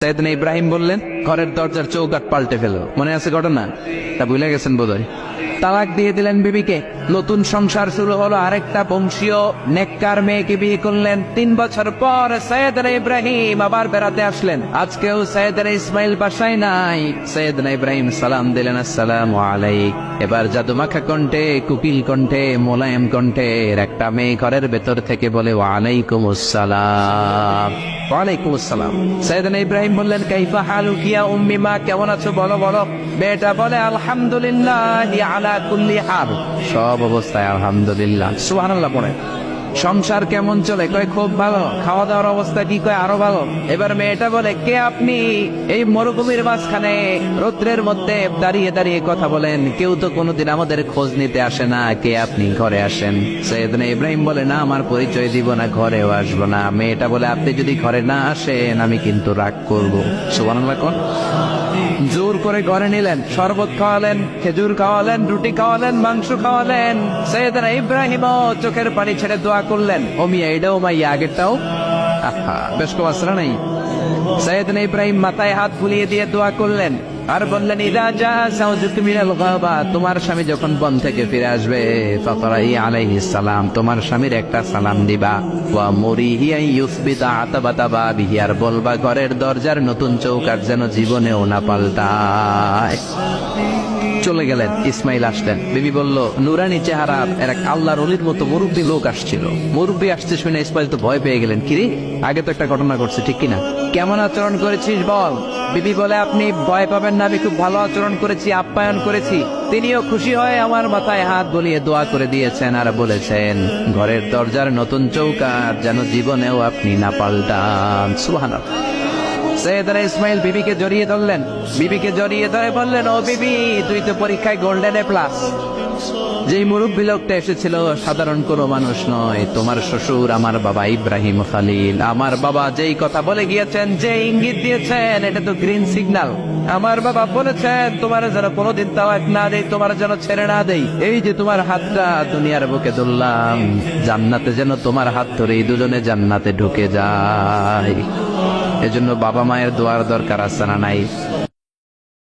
সাইয়েদনা ইব্রাহিম বললেন, ঘরের দরজার চৌকাঠ পাল্টে ফেলো। মনে আছে ঘটনা? তা ভুলে গেছেন বোধহয়। তালাক দিয়ে দিলেন বিবিকে। নতুন সংসার শুরু হলো। আরেকটা বংশীয় নেককার মেয়েকে বিয়ে করলেন। 3 বছর পর সাইয়েদনা ইব্রাহিম আবার বেড়াতে আসলেন। আজকেও সাইয়েদনা ইসমাইল বাসায় নাই। সাইয়েদনা ইব্রাহিম সালাম দিলেন, আসসালামু আলাইক। এবার জাদুমাখা কণ্ঠে, কুকিল কণ্ঠে, মোলায়েম কণ্ঠের একটা মেয়ে ঘরের ভেতর থেকে বলে, ওয়ালাইকুম আসসালাম। ওয়ালাইকুম আসসালাম। সাইয়েদনা ইব্রাহিম বললেন, কাইফা হালুকি ইয়া উম্মি, মা কেমন আছো বলো বলো। মেয়েটা বলে, আলহামদুলিল্লাহি আলা কুল্লি হাল, সব অবস্থায় আলহামদুলিল্লাহ। সুবহানাল্লাহ পড়ে। সংসার কেমন চলে? কয় খুব ভালো। খাওয়া দাওয়ার অবস্থা কি? কয় আরো ভালো। এবার মেয়েটা বলে, কে আপনি? এই মরুভূমির মাঝখানে রৌদ্রের মধ্যে দাঁড়িয়ে দাঁড়িয়ে কথা বলেন, কেউ তো কোনোদিন আমাদের খোঁজ নিতে আসে না, কে আপনি? ঘরে আসেন। সাইয়েদনা ইব্রাহিম বলে, না, আমার পরিচয় দিব না, ঘরেও আসবো না। মেয়েটা বলে, আপনি যদি ঘরে না আসেন আমি কিন্তু রাগ করবো। সুবহানাল্লাহ কোন। জোর করে ঘরে নিলেন, শরবত খাওয়ালেন, খেজুর খাওয়ালেন, রুটি খাওয়ালেন, মাংস খাওয়ালেন। সাইয়েদনা ইব্রাহিম চোখের পানি ছেড়ে দোয়া করলেন, ও মিয়া এটাও মাইয়া আগেরটাও। বেশ কম আসরা নাই। সাইয়েদনা ইব্রাহিম মাথায় হাত বুলিয়ে দিয়ে দোয়া করলেন আর বললেন, ইদা জা যাওজুকা মিনাল গাবা, তোমার স্বামী যখন বন থেকে ফিরে আসবে, ফাকরাই আলাইহিস সালাম, তোমার স্বামীর একটা সালাম দিবা। ওয়া মুরিহি আন ইউসবিতা আতাবাতা বাবিহি, আর বলবা ঘরের দরজার নতুন চৌকাঠ যেন জীবনেও না পাল্টায়। চলে গেলেন। ইসমাইল আসলেন। বিবি বলল, নুরানি চেহারা এক আল্লাহর ওলির মতো মুরব্বী লোক আসছিল। মুরব্বী আসছে শুনে ইসমাইল তো ভয় পেয়ে গেলেন। কিরে, আগে তো একটা ঘটনা ঘটছে, ঠিক কিনা? কেমন আচরণ করেছিস বল। বিবি বলে, আপনি ভয় পাবেন না, আমি খুব ভালো আচরণ করেছি, আপ্যায়ন করেছি। তিনিও খুশি হয়ে আমার মাথায় হাত বুলিয়ে দোয়া করে দিয়েছেন আর বলেছেন, ঘরের দরজার নতুন চৌকাঠ যেন জীবনেও আপনি না পাল্টান। সুবহানাল্লাহ। সাইয়েদনা ইসমাইল বিবিকে জড়িয়ে ধরলেন। বিবিকে জড়িয়ে ধরে বললেন, ও বিবি, তুই তো পরীক্ষায় গোল্ডেন এ প্লাস। যেই মুরব্বী লোকটা এসেছিল সাধারণ কোনো মানুষ নয়, তোমার শ্বশুর আমার বাবা ইব্রাহিম খালিল। আমার বাবা যেই কথা বলে গিয়েছেন, যে ইঙ্গিত দিয়েছেন, এটা তো গ্রিন সিগন্যাল। আমার বাবা বলেছেন, তোমার যেন কোনোদিন তাওয়াক না দেই, তোমার যেন ছেড়ে না দেই। এই যে তোমার হাতটা দুনিয়ার বুকে ধরলাম, জান্নাতে যেন তোমার হাত ধরে এই দুজনে জান্নাতে ঢুকে যায়। এজন্য বাবা মায়ের দোয়ার দরকার আছে না নাই?